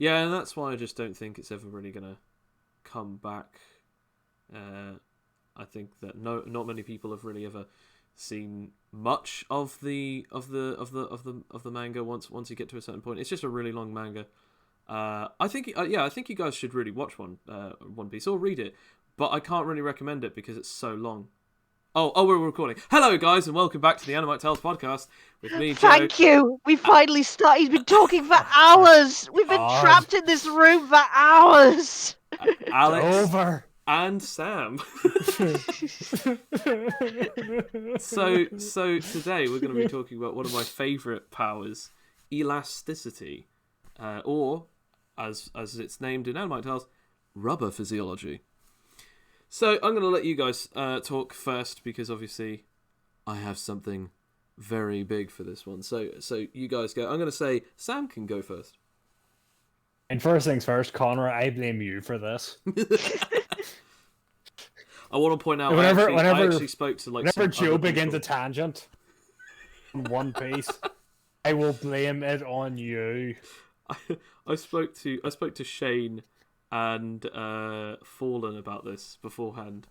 Yeah, and that's why I just don't think it's ever really gonna come back. I think that not many people have really ever seen much of the manga once you get to a certain point. It's just a really long manga. I think I think you guys should really watch One Piece or read it, but I can't really recommend it because it's so long. Oh, we're recording. Hello, guys, and welcome back to the Animite Tales podcast with me, Joe. Thank you. We finally started. He's been talking for hours. We've been trapped in this room for hours. Alex, over. and Sam. So today we're going to be talking about one of my favourite powers, elasticity, or as it's named in Animite Tales, rubber physiology. So I'm going to let you guys talk first because obviously I have something very big for this one. So you guys go. I'm going to say Sam can go first. And first things first, Connor, I blame you for this. I want to point out I actually spoke to whenever Joe begins a tangent in One Piece, I will blame it on you. I spoke to Shane and Fallen about this beforehand.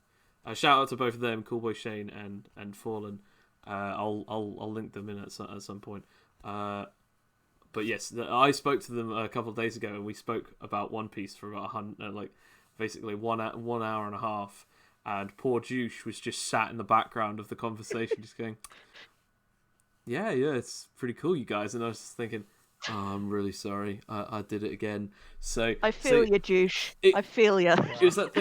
Shout out to both of them, Coolboy Shane and Fallen. I'll link them in at some point. But yes, I spoke to them a couple of days ago, and we spoke about One Piece for about basically 1 hour and a half. And poor Juice was just sat in the background of the conversation, just going, "Yeah, it's pretty cool, you guys." And I was just thinking, "Oh, I'm really sorry, I did it again." So I feel you, Juice. I feel you. It was that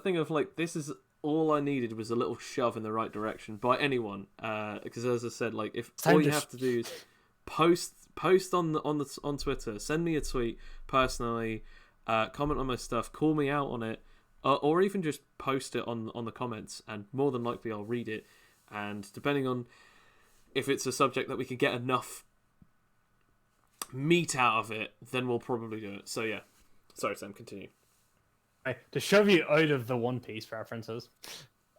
thing of like, this is all I needed was a little shove in the right direction by anyone. Because as I said, like, if all you have to do is post on Twitter, send me a tweet personally, comment on my stuff, call me out on it. Or even just post it on the comments, and more than likely I'll read it. And depending on if it's a subject that we can get enough meat out of it, then we'll probably do it. So yeah, sorry Sam, continue. To shove you out of the One Piece references,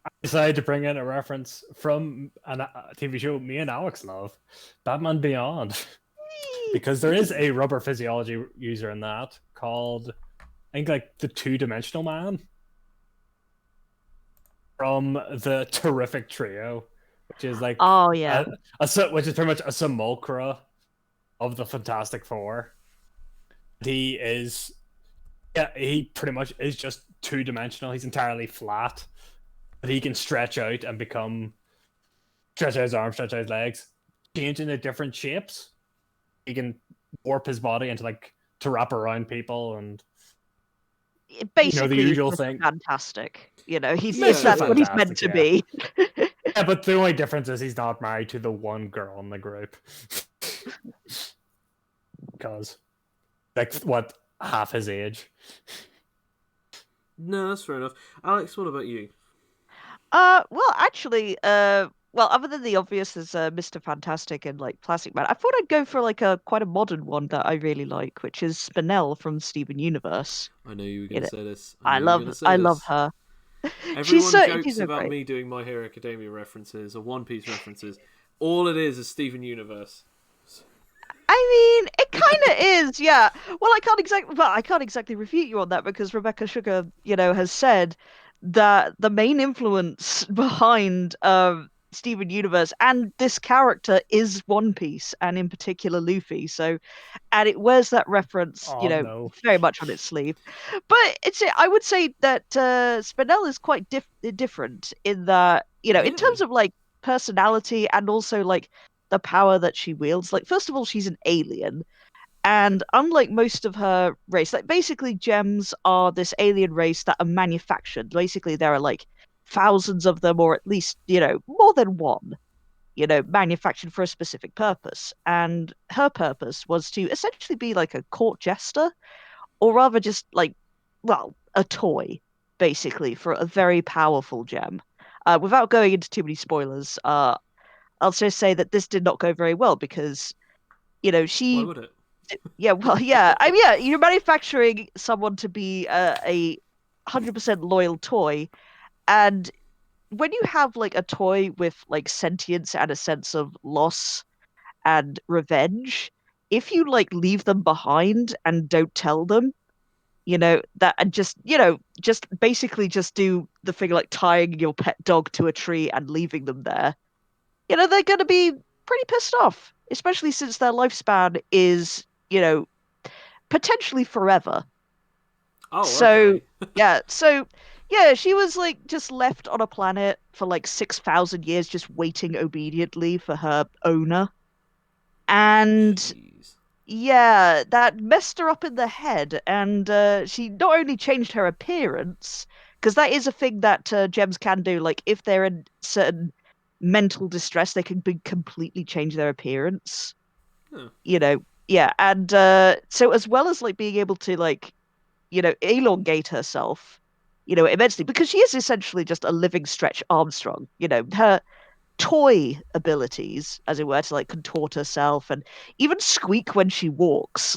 I decided to bring in a reference from a TV show me and Alex love, Batman Beyond, because there is a rubber physiology user in that called, I think, like the Two-Dimensional Man. From the Terrific Trio, which is like which is pretty much a simulacra of the Fantastic Four. He pretty much is just two-dimensional. He's entirely flat, but he can stretch out and stretch out his arms, stretch out his legs, change into different shapes. He can warp his body into to wrap around people and. Basically, the usual thing. Fantastic. That's what he's meant to be. Yeah, but the only difference is he's not married to the one girl in the group. Because, half his age. No, that's fair enough. Alex, what about you? Well, actually, other than the obvious as Mr. Fantastic and Plastic Man, I thought I'd go for quite a modern one that I really like, which is Spinel from Steven Universe. I know you were going to say this. I love her. Everyone jokes about me doing My Hero Academia references or One Piece references. All it is Steven Universe. I mean, it kind of is, yeah. Well, I can't exactly refute you on that because Rebecca Sugar, has said that the main influence behind Steven Universe and this character is One Piece, and in particular Luffy. So, and it wears that reference, very much on its sleeve. But I would say that Spinel is quite different in that, in terms of personality and also the power that she wields. First of all, she's an alien. And unlike most of her race, basically gems are this alien race that are manufactured. Basically, there are thousands of them, or at least, more than one, manufactured for a specific purpose. And her purpose was to essentially be a court jester, or rather just a toy, basically, for a very powerful gem. Without going into too many spoilers, I'll just say that this did not go very well because, she... Why would it? Yeah, well, yeah. I mean, yeah, you're manufacturing someone to be a 100% loyal toy, and when you have a toy with sentience and a sense of loss and revenge, if you like leave them behind and don't tell them, that and just, just basically just do the thing like tying your pet dog to a tree and leaving them there, they're going to be pretty pissed off, especially since their lifespan is, potentially forever. Oh, So, okay. yeah, so yeah, she was like just left on a planet for like 6,000 years, just waiting obediently for her owner. And Jeez. yeah, that messed her up in the head. And she not only changed her appearance, because that is a thing that gems can do. Like, if they're in certain mental distress, they can be completely change their appearance. Huh. Yeah. And so, as well as like being able to like elongate herself, immensely, because she is essentially just a living Stretch Armstrong. Her toy abilities, as it were, to like contort herself and even squeak when she walks.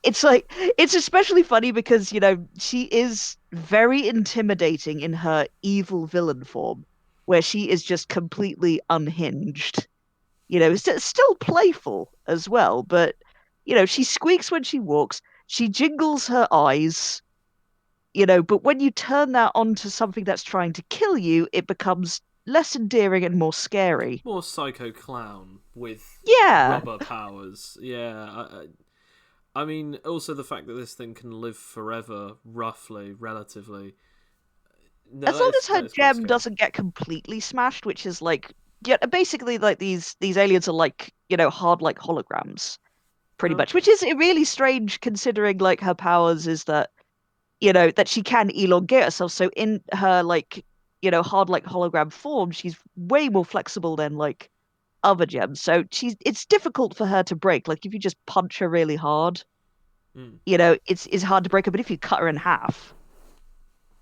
It's especially funny because, she is very intimidating in her evil villain form, where she is just completely unhinged. Still playful as well, but she squeaks when she walks. She jingles her eyes, but when you turn that onto something that's trying to kill you, it becomes less endearing and more scary. More psycho clown with Yeah. rubber powers. Yeah. I mean, also the fact that this thing can live forever, roughly, relatively. No, As long as her that is quite gem scary. doesn't get completely smashed, which is like, yeah, basically like these aliens are like, hard like holograms, pretty much, Okay. which is really strange considering like her powers is that, that she can elongate herself. So in her like, hard like hologram form, she's way more flexible than like other gems. So it's difficult for her to break. Like if you just punch her really hard, Mm. it's hard to break her. But if you cut her in half,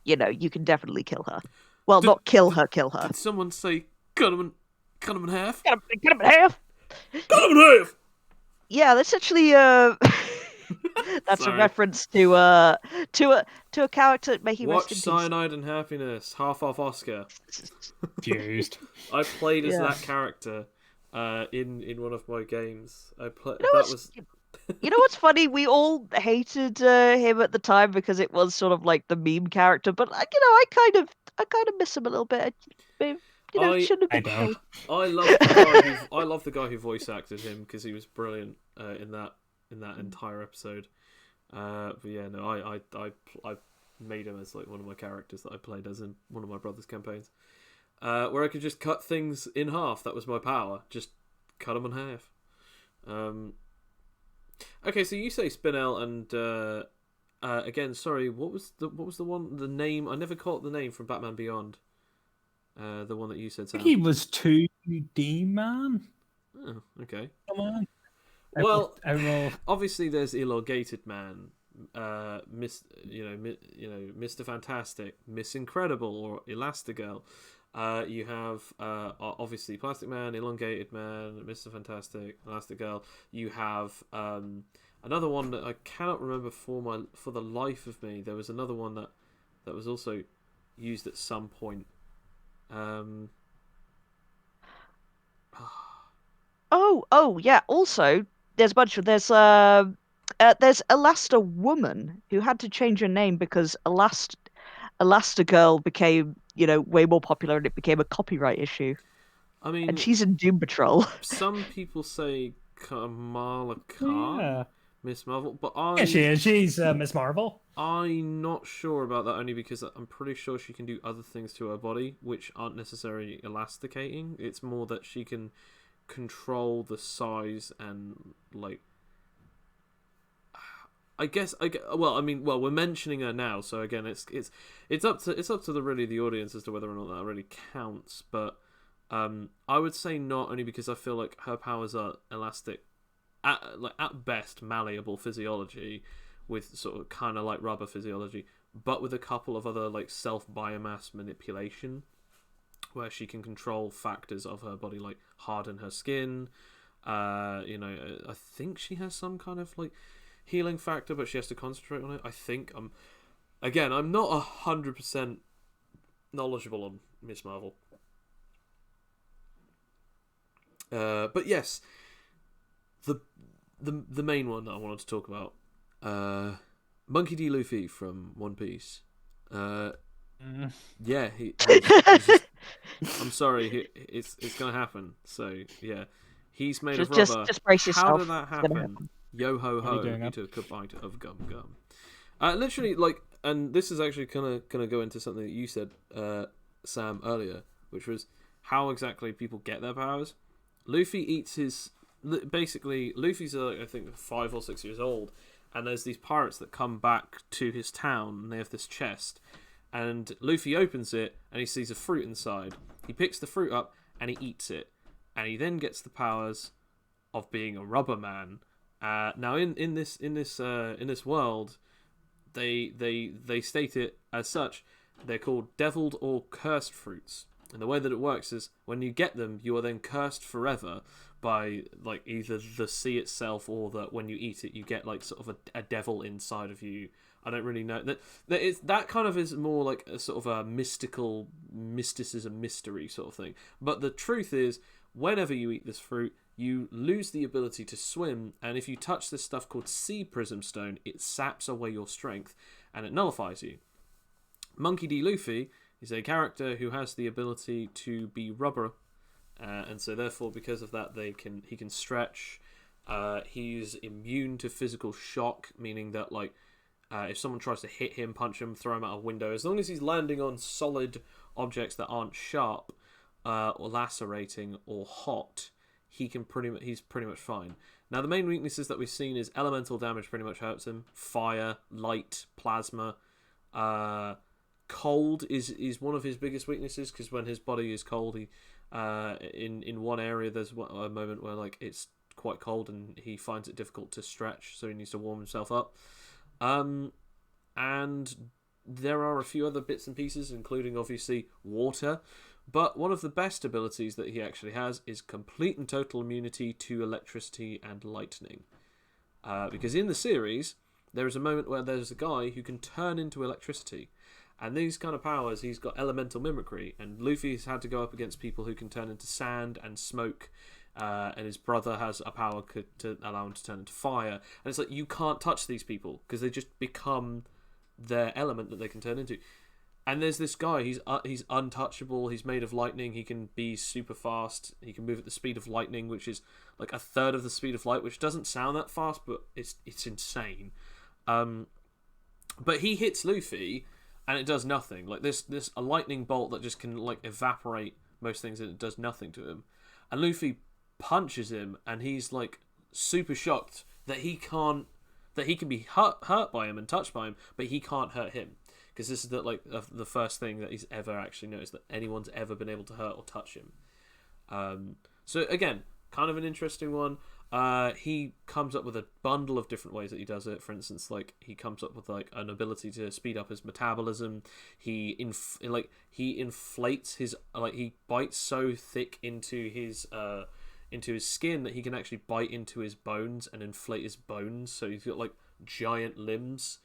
you can definitely kill her. Well, Did, not kill did her, kill her. did someone say cut him in half? Get him in half. Cut him in half. Yeah, that's actually that's a Sorry. reference to a to a character. May he rest Watch in peace. Cyanide and Happiness, half off Oscar. Fused. I played as Yeah. that character in one of my games. I play You know that what's was you know what's funny? We all hated him at the time because it was sort of like the meme character, but I kind of miss him a little bit. Maybe, I shouldn't I have been don't. killed. I love the guy who I love the guy who voice acted him because he was brilliant in that entire episode. But yeah, no, I made him as like one of my characters that I played as in one of my brother's campaigns, where I could just cut things in half. That was my power. Just cut them in half. Um, okay, so you say Spinel and again, sorry, what was the name? I never caught the name from Batman Beyond. The one that you said, I think Sam. he was 2D man. Oh, okay. Come on. Well, Emerald. obviously there's Elongated Man, Mr. Fantastic, Miss Incredible, or Elastigirl. You have obviously Plastic Man, Elongated Man, Mr. Fantastic, Elastigirl. You have another one that I cannot remember for the life of me. There was another one that was also used at some point. Um, Oh yeah. Also, there's a bunch of there's Elasta Woman who had to change her name because Elastigirl became way more popular and it became a copyright issue. I And mean, she's in Doom Patrol. some people say Kamala Oh, Khan, yeah. Miss Marvel, but Yeah, she is. She's Miss Marvel. I'm not sure about that only because I'm pretty sure she can do other things to her body which aren't necessarily elasticating. It's more that she can control the size and like well, I mean, well, we're mentioning her now, so again, it's up to the audience as to whether or not that really counts. But I would say not, only because I feel like her powers are elastic, at best malleable physiology, with sort of kind of like rubber physiology, but with a couple of other like self biomass manipulation, where she can control factors of her body, like harden her skin. I think she has some kind of like healing factor, but she has to concentrate on it. I think I'm not 100% knowledgeable on Miss Marvel. But yes, the the main one that I wanted to talk about, Monkey D. Luffy from One Piece. Yeah, he's just, I'm sorry, it's gonna happen. So yeah, he's made of rubber. Just brace How yourself. did that It's gonna happen? happen. Yo ho What are you ho! doing He up? took a bite of gum. Literally, like, and this is actually gonna go into something that you said, Sam, earlier, which was how exactly people get their powers. Luffy eats his. Basically, Luffy's I think 5 or 6 years old, and there's these pirates that come back to his town, and they have this chest, and Luffy opens it, and he sees a fruit inside. He picks the fruit up, and he eats it, and he then gets the powers of being a rubber man. Now, in this world, they state it as such. They're called deviled or cursed fruits, and the way that it works is when you get them, you are then cursed forever by like either the sea itself, or that when you eat it, you get like sort of a devil inside of you. I don't really know that kind of is more like a sort of a mysticism mystery sort of thing. But the truth is, whenever you eat this fruit, you lose the ability to swim, and if you touch this stuff called sea prism stone, it saps away your strength and it nullifies you. Monkey D. Luffy is a character who has the ability to be rubber, and so therefore, because of that, he can stretch. He's immune to physical shock, meaning that like if someone tries to hit him, punch him, throw him out a window, as long as he's landing on solid objects that aren't sharp or lacerating or hot, he's pretty much fine. Now, the main weaknesses that we've seen is elemental damage pretty much hurts him. Fire, light, plasma. Cold is one of his biggest weaknesses, because when his body is cold, he in one area there's a moment where like it's quite cold and he finds it difficult to stretch, so he needs to warm himself up. And there are a few other bits and pieces, including obviously water. But one of the best abilities that he actually has is complete and total immunity to electricity and lightning. Because in the series, there is a moment where there's a guy who can turn into electricity. And these kind of powers, he's got elemental mimicry. And Luffy's had to go up against people who can turn into sand and smoke. And his brother has a power to allow him to turn into fire. And it's like, you can't touch these people, because they just become their element that they can turn into. And there's this guy, he's untouchable, he's made of lightning, he can be super fast, he can move at the speed of lightning, which is like a third of the speed of light, which doesn't sound that fast, but it's insane. But he hits Luffy, and it does nothing. Like this a lightning bolt that just can like evaporate most things, and it does nothing to him. And Luffy punches him, and he's like super shocked that he can be hurt by him and touched by him, but he can't hurt him. Because this is the first thing that he's ever actually noticed that anyone's ever been able to hurt or touch him. So again, kind of an interesting one. He comes up with a bundle of different ways that he does it. For instance, like he comes up with like an ability to speed up his metabolism. He inflates his he bites so thick into his skin that he can actually bite into his bones and inflate his bones. So he's got like giant limbs.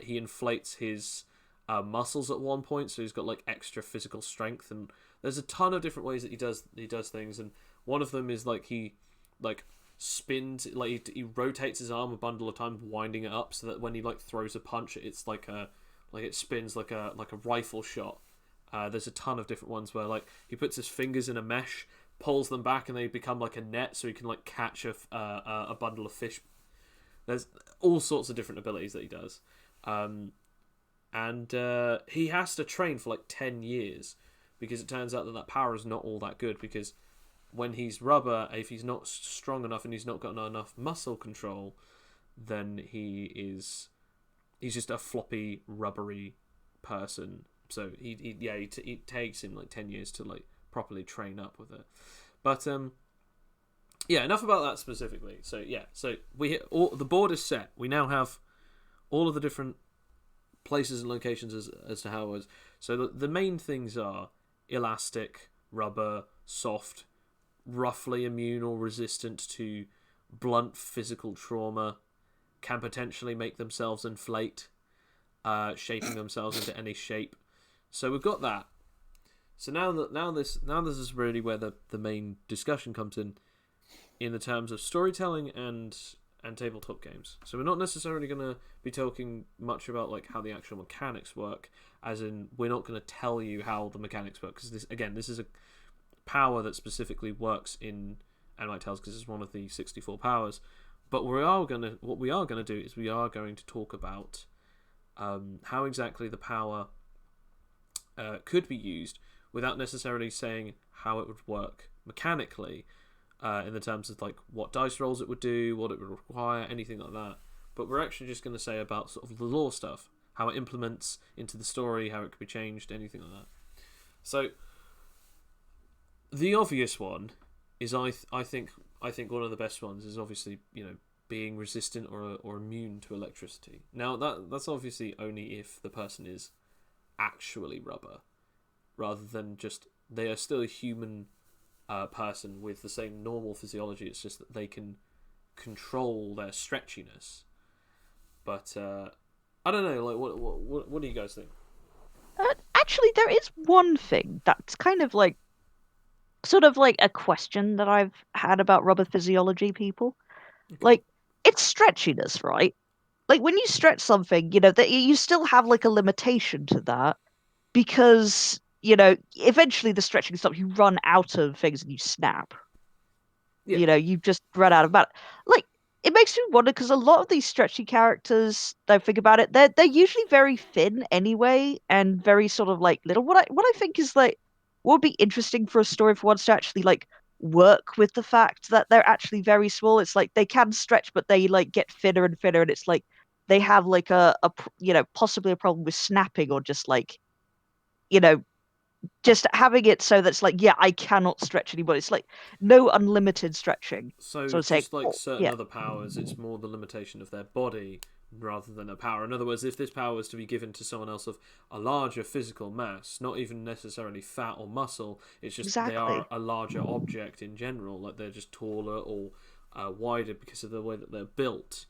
He inflates his muscles at one point, so he's got like extra physical strength, and there's a ton of different ways that he does things. And one of them is like he like spins, like he rotates his arm a bundle of times, winding it up so that when he like throws a punch, it's like it spins like a rifle shot. There's a ton of different ones where like he puts his fingers in a mesh, pulls them back, and they become like a net, so he can like catch a bundle of fish. There's all sorts of different abilities that he does. And he has to train for like 10 years, because it turns out that power is not all that good, because when he's rubber, if he's not strong enough and he's not got enough muscle control, then he's just a floppy, rubbery person. So he takes him like 10 years to like properly train up with it. But yeah, enough about that specifically. So yeah, so the board is set. We now have all of the different places and locations as to how it was. So the main things are elastic, rubber, soft, roughly immune or resistant to blunt physical trauma, can potentially make themselves inflate, shaping themselves into any shape. So we've got that. So now this is really where the main discussion comes in. in the terms of storytelling and tabletop games. So we're not necessarily going to be talking much about like how the actual mechanics work, as in we're not going to tell you how the mechanics work, because this is a power that specifically works in Animatic Tales because it's one of the 64 powers. But what we are gonna do is we are going to talk about how exactly the power could be used without necessarily saying how it would work mechanically, in the terms of like what dice rolls it would do, what it would require, anything like that. But we're actually just going to say about sort of the lore stuff, how it implements into the story, how it could be changed, anything like that. So the obvious one is I think one of the best ones is obviously, being resistant or immune to electricity. Now that's obviously only if the person is actually rubber, rather than just they are still a human person with the same normal physiology. It's just that they can control their stretchiness. But I don't know. Like, what do you guys think? Actually, there is one thing that's kind of like, sort of like a question that I've had about rubber physiology people. Okay. Like, it's stretchiness, right? Like when you stretch something, that you still have like a limitation to that because, eventually the stretching stops. You run out of things and you snap. Yeah. You just run out of matter. Like, it makes me wonder because a lot of these stretchy characters, don't think about it, they're usually very thin anyway and very sort of like little. What I think is like what would be interesting for a story for once to actually like work with the fact that they're actually very small. It's like they can stretch, but they like get thinner and thinner, and it's like they have like possibly a problem with snapping or just like you know just having it so that's like, yeah, I cannot stretch anymore. It's like no unlimited stretching. So So it's saying, just like oh, certain yeah, other powers, it's more the limitation of their body rather than a power. In other words, if this power was to be given to someone else of a larger physical mass, not even necessarily fat or muscle, it's just they are exactly. a larger object in general, like they're just taller or wider because of the way that they're built.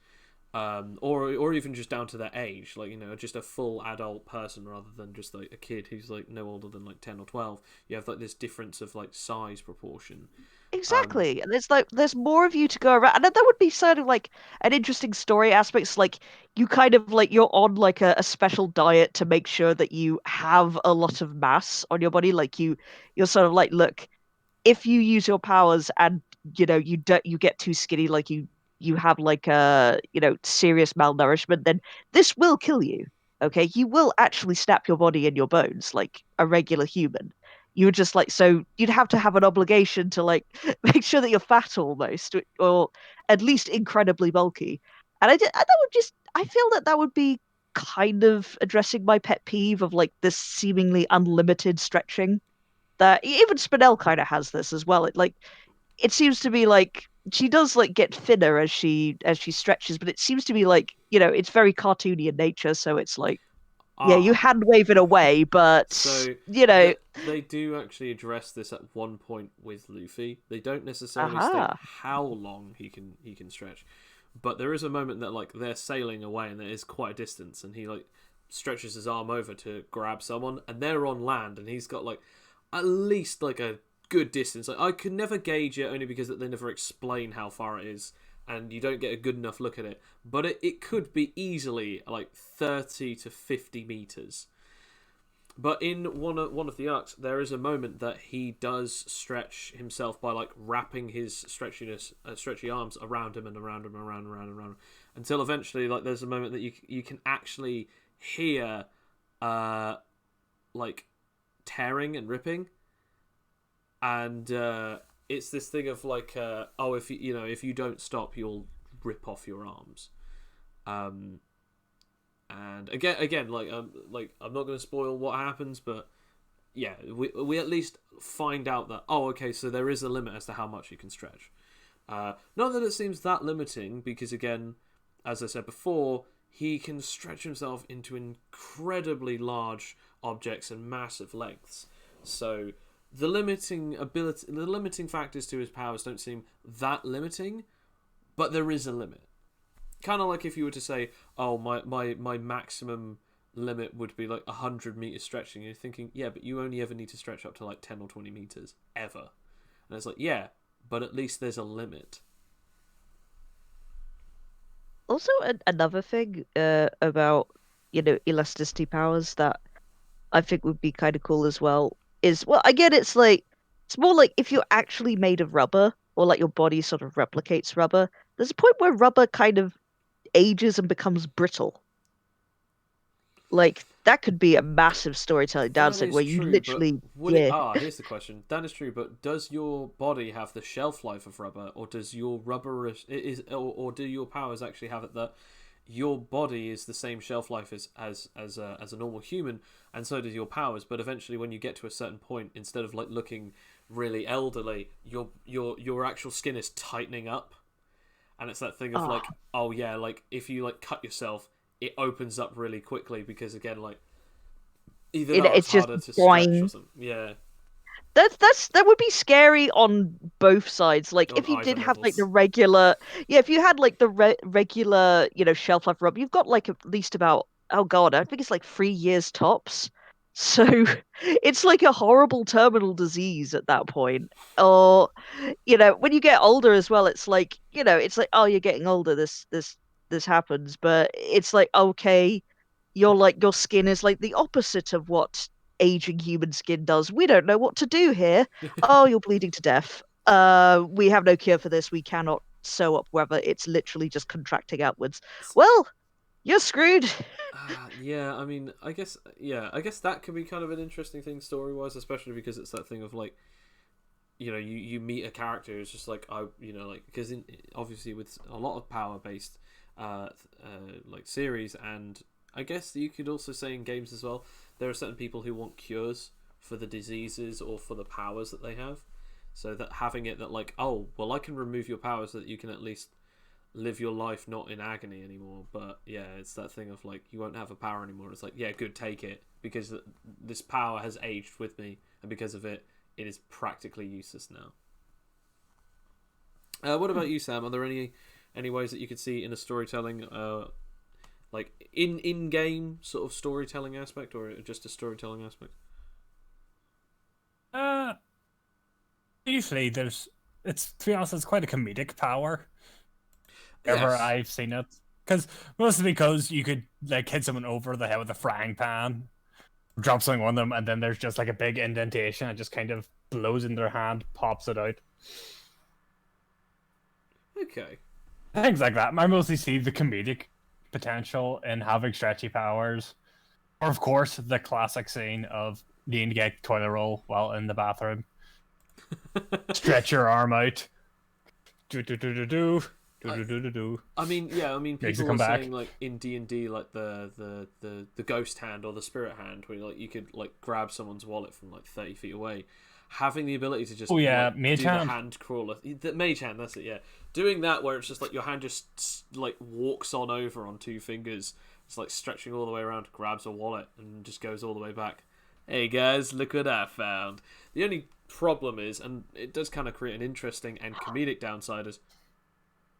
Or even just down to their age, like just a full adult person rather than just like a kid who's like no older than like 10 or 12. You have like this difference of like size proportion. Um, Exactly. And it's like there's more of you to go around. And that would be sort of like an interesting story aspects. Like you kind of like you're on like a special diet to make sure that you have a lot of mass on your body. Like you're sort of like, look, if you use your powers and you get too skinny, like you have like a serious malnourishment, then this will kill you. Okay, you will actually snap your body and your bones like a regular human. You would just like, so you'd have to have an obligation to like make sure that you're fat almost, or at least incredibly bulky. And that would just, I feel that that would be kind of addressing my pet peeve of like this seemingly unlimited stretching that even Spinel kind of has this as well. It seems to be like she does like get thinner as she stretches, but it seems to be like it's very cartoony in nature. So it's like, yeah, you ah, hand wave it away, but So they do actually address this at one point with Luffy. They don't necessarily state aha, how long he can stretch, but there is a moment that like they're sailing away and there is quite a distance, and he like stretches his arm over to grab someone, and they're on land, and he's got like at least like a good distance. Like I could never gauge it only because they never explain how far it is, and you don't get a good enough look at it. But it could be easily like 30 to 50 meters. But in one of the arcs, there is a moment that he does stretch himself by like wrapping his stretchy arms around him and around him, around, until eventually, like, there's a moment that you can actually hear, like, tearing and ripping, and it's this thing of like, oh, if you don't stop, you'll rip off your arms. And again, like I'm not going to spoil what happens, but yeah, we at least find out that okay, so there is a limit as to how much you can stretch. Not that it seems that limiting, because again, as I said before, he can stretch himself into incredibly large objects and massive lengths. So the limiting factors to his powers don't seem that limiting, but there is a limit. Kind of like if you were to say, oh, my maximum limit would be like 100 meters stretching. And you're thinking, yeah, but you only ever need to stretch up to like 10 or 20 meters, ever. And it's like, yeah, but at least there's a limit. Also, another thing about elasticity powers that I think would be kind of cool as well is, well, again, it's more like if you're actually made of rubber or like your body sort of replicates rubber. There's a point where rubber kind of ages and becomes brittle. Like that could be a massive storytelling That downside is where you true, but literally, would it? yeah. Here's the question. That is true, but does your body have the shelf life of rubber, or does your rubber or do your powers actually have it that your body is the same shelf life as a normal human, and so does your powers? But eventually, when you get to a certain point, instead of like looking really elderly, your actual skin is tightening up, and it's that thing of Oh, like, oh yeah, like if you like cut yourself, it opens up really quickly because again, like either that or it's it's just harder to stretch or boing. something. Yeah, That would be scary on both sides. Like on if you either did have like the levels. regular, yeah, if you had like the regular, shelf life rub, you've got like at least about, oh God, I think it's like 3 years tops. So it's like a horrible terminal disease at that point. Or, when you get older as well, it's like, oh, you're getting older. This happens, but it's like, okay, your skin is like the opposite of what aging human skin does. We don't know what to do here. Oh, you're bleeding to death. We have no cure for this. We cannot sew up whether it's literally just contracting outwards. Well, you're screwed. Yeah, I mean, I guess that could be kind of an interesting thing story wise, especially because it's that thing of like, you meet a character who's just like, like, because obviously with a lot of power based like series, and I guess you could also say in games as well, there are certain people who want cures for the diseases or for the powers that they have. So that having it that like, oh, well, I can remove your powers so that you can at least live your life not in agony anymore. But yeah, it's that thing of like, you won't have a power anymore. It's like, yeah, good, take it, because this power has aged with me, and because of it, it is practically useless now. What about you, Sam? Are there any ways that you could see in a storytelling, like in game sort of storytelling aspect, or just a storytelling aspect? Uh, Usually it's to be honest, it's quite a comedic power. Ever Yes. I've seen it, because mostly because you could like hit someone over the head with a frying pan, drop something on them, and then there's just like a big indentation. It just kind of blows in their hand, pops it out. Okay. Things like that. I mostly see the comedic potential in having stretchy powers. Or, of course, the classic scene of needing to get toilet roll while in the bathroom. Stretch your arm out. Do do do do do. Do do do do do. I mean, yeah, I mean, Makes it people come are back. saying like in D&D, like the ghost hand or the spirit hand, where like you could like grab someone's wallet from like 30 feet away. Having the ability to just Oh yeah, like mage do the hand. hand crawler, the mage hand, that's it, yeah. Doing that where it's just like your hand just like walks on over on two fingers, it's like stretching all the way around, grabs a wallet and just goes all the way back. Hey guys, look what I found. The only problem is, and it does kind of create an interesting and comedic downside, is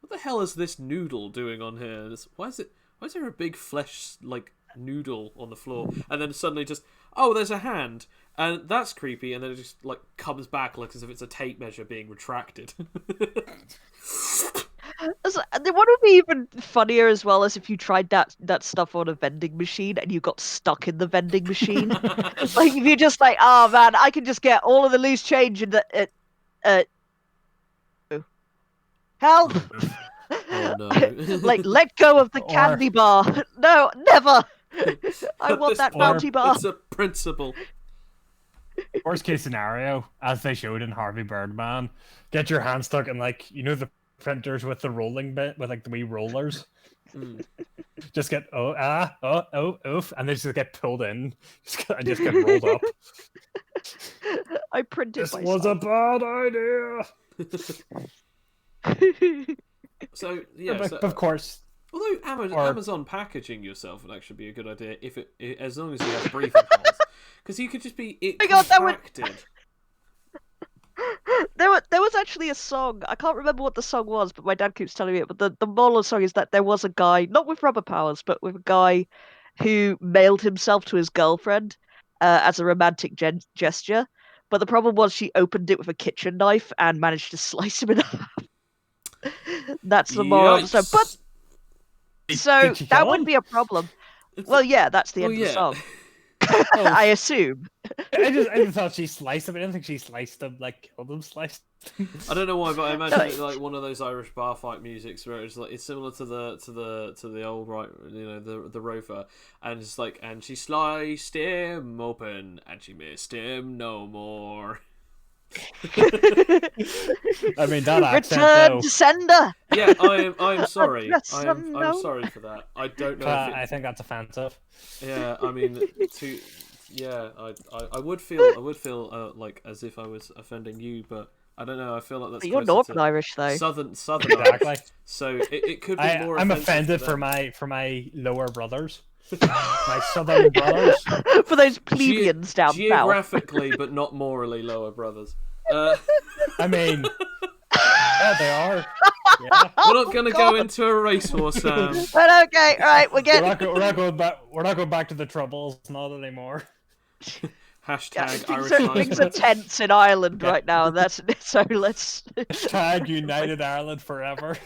what the hell is this noodle doing on here? Why is there a big flesh like noodle on the floor? And then suddenly just, oh, there's a hand, and that's creepy. And then it just like comes back like as if it's a tape measure being retracted. What would be even funnier as well as if you tried that stuff on a vending machine and you got stuck in the vending machine. Like if you're just like, oh man, I can just get all of the loose change in the help. Oh no! Like let go of the Or candy bar. No, never. I At want this that point, bounty bar. it's a principle. worst case scenario, as they showed in Harvey Birdman, get your hand stuck in like the printers with the rolling bit with like the wee rollers. Mm. Just get oof, and they just get pulled in, and just get rolled up. I printed This was a myself. bad idea. So yeah, But of course, although or Amazon packaging yourself would actually be a good idea if as long as you have breathing holes, because you could just be My God, that would. contracted. There was actually a song. I can't remember what the song was, but my dad keeps telling me it. But the moral of the song is that there was a guy, not with rubber powers, but with a guy who mailed himself to his girlfriend as a romantic gesture. but the problem was she opened it with a kitchen knife and managed to slice him in half. That's the moral of the story. But so Did she that kill would him? be a problem. Well, yeah, that's the Well, end of the yeah. song. Oh, I assume. I just thought she sliced him. I didn't think she sliced him, like killed him, sliced him. I don't know why, but I imagine it like one of those Irish bar fight musics where it's like it's similar to the old right, the Rover, and it's like, and she sliced him open and she missed him no more. I mean, that accent, Return though. to sender. Yeah, I'm sorry. Address I'm unknown. sorry for that. I don't know. I think that's offensive. Yeah, I mean, I would feel like as if I was offending you, but I don't know. I feel like that's You're closer Northern to Irish, though. Southern Exactly. Irish. So it could be more. I'm offended for my lower brothers, my southern brothers. For those plebeians down south. Geographically, but not morally, lower brothers. I mean, yeah, they are. Yeah. We're not going to go into a race war, Sam. But okay, all right, we're We're not going back. We're not going back to the Troubles. Not anymore. Hashtag things Irish things are license. tense in Ireland right now. That's so. Let's. Hashtag United Ireland forever.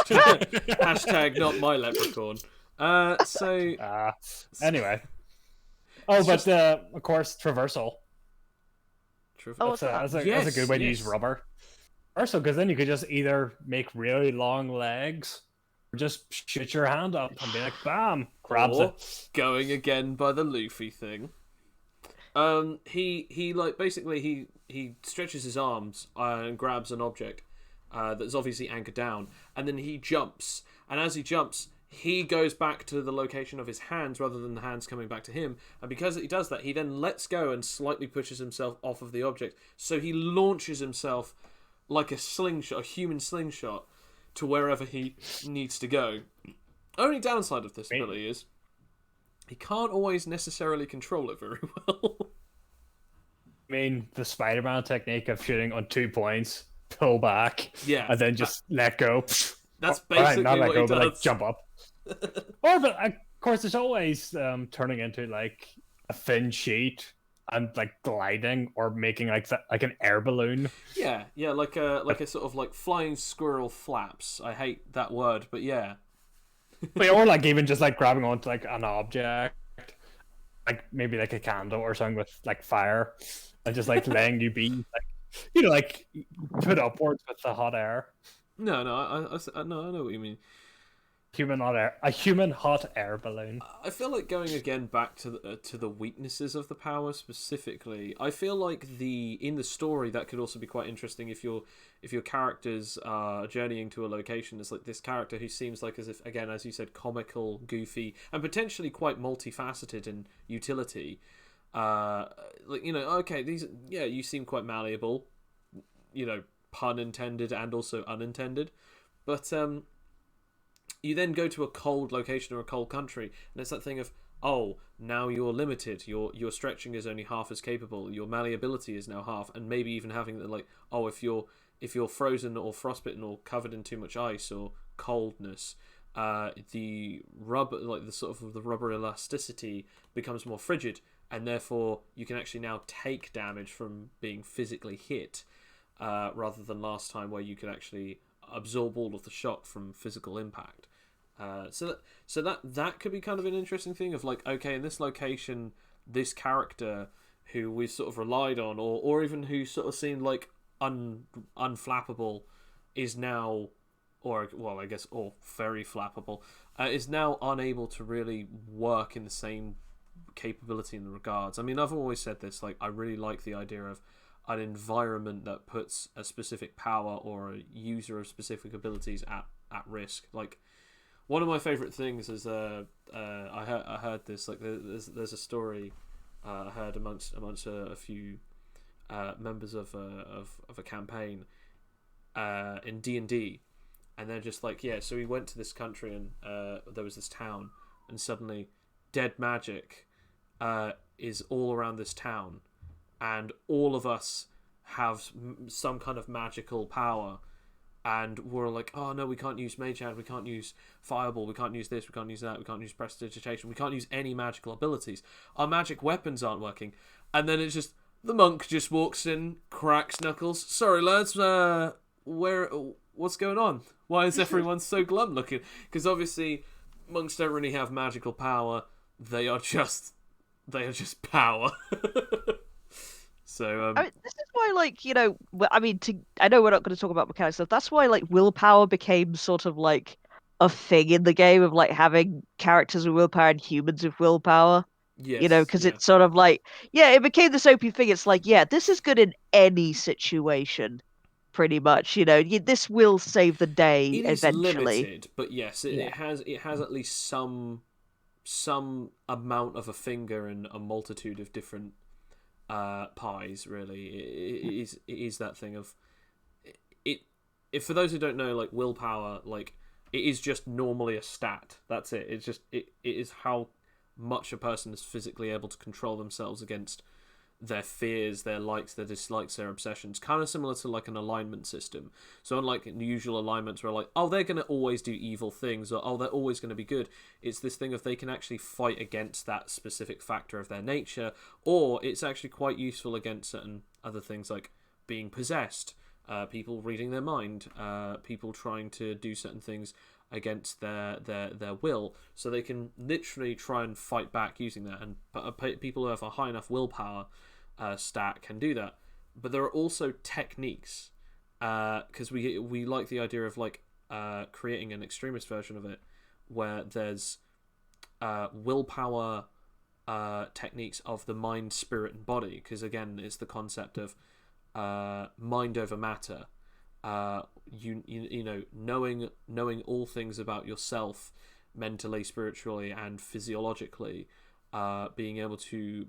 Hashtag not my leprechaun. Anyway. Oh, but of course, traversal. Oh, That's a good way to use rubber. Also, because then you could just either make really long legs, or just shoot your hand up and be like, "Bam!" Grabs or it. going again by the Luffy thing. He like basically he stretches his arms and grabs an object that's obviously anchored down, and then he jumps. And as he jumps, he goes back to the location of his hands rather than the hands coming back to him. And because he does that, he then lets go and slightly pushes himself off of the object. So he launches himself like a slingshot, a human slingshot, to wherever he needs to go. Only downside of this ability is he can't always necessarily control it very well. I mean, the Spider-Man technique of shooting on 2 points, pull back, Yeah, and then just let go. That's Alright, basically not let what go, he but does. like jump up. Or, but of course, it's always turning into like a thin sheet and like gliding or making like an air balloon. Yeah, like a sort of like flying squirrel flaps. I hate that word, but yeah. But or like even just like grabbing onto like an object, like maybe like a candle or something with like fire, and just like letting you be like like put upwards with the hot air. No, I know what you mean. A human hot air balloon. I feel like going again back to the weaknesses of the power specifically. I feel like in the story that could also be quite interesting if your characters are journeying to a location. There's like this character who seems like as if, again, as you said, comical, goofy, and potentially quite multifaceted in utility. Okay, you seem quite malleable. Pun intended and also unintended, but you then go to a cold location or a cold country, and it's that thing of, oh, now you're limited. Your stretching is only half as capable. Your malleability is now half, and maybe even having the like, oh, if you're frozen or frostbitten or covered in too much ice or coldness, the rubber, like the sort of the rubber elasticity becomes more frigid, and therefore you can actually now take damage from being physically hit, rather than last time where you could actually absorb all of the shock from physical impact. So that could be kind of an interesting thing of like, okay, in this location, this character who we've sort of relied on, or even who sort of seemed like unflappable, is now, or very flappable, is now unable to really work in the same capability in the regards. I mean, I've always said this, like, I really like the idea of an environment that puts a specific power or a user of specific abilities at risk. Like, one of my favorite things is I heard this, like, there's a story I heard amongst a few members of a campaign in D&D, and they're just like, yeah, so we went to this country and there was this town, and suddenly dead magic is all around this town, and all of us have some kind of magical power, and we're like, oh no, we can't use Mage Hand, we can't use Fireball, we can't use this, we can't use that, we can't use Prestidigitation, we can't use any magical abilities. Our magic weapons aren't working. And then it's just, The monk just walks in, cracks knuckles. Sorry, lads. What's going on? Why is everyone so glum looking? Because obviously, monks don't really have magical power. They are just power. So I mean, this is why, like, I mean, I know we're not going to talk about mechanics stuff. That's why, like, willpower became sort of like a thing in the game of like having characters with willpower and humans with willpower. yes, Because yeah. it's sort of like, yeah, it became this OP thing. It's like, yeah, this is good in any situation, pretty much. This will save the day It is eventually. limited, but yes, Yeah. it has at least some amount of a finger in a multitude of different pies. Really, it is that thing of it. If for those who don't know, like willpower, like it is just normally a stat. That's it. It's just it is how much a person is physically able to control themselves against their fears, their likes, their dislikes, their obsessions. Kind of similar to like an alignment system. So unlike usual alignments where like, oh, they're going to always do evil things, or oh, they're always going to be good, it's this thing of they can actually fight against that specific factor of their nature, or it's actually quite useful against certain other things like being possessed, people reading their mind, people trying to do certain things against their will, so they can literally try and fight back using that. And people who have a high enough willpower stat can do that. But there are also techniques, because we like the idea of like creating an extremist version of it, where there's willpower techniques of the mind, spirit, and body. Because again, it's the concept of mind over matter. Knowing all things about yourself, mentally, spiritually, and physiologically, being able to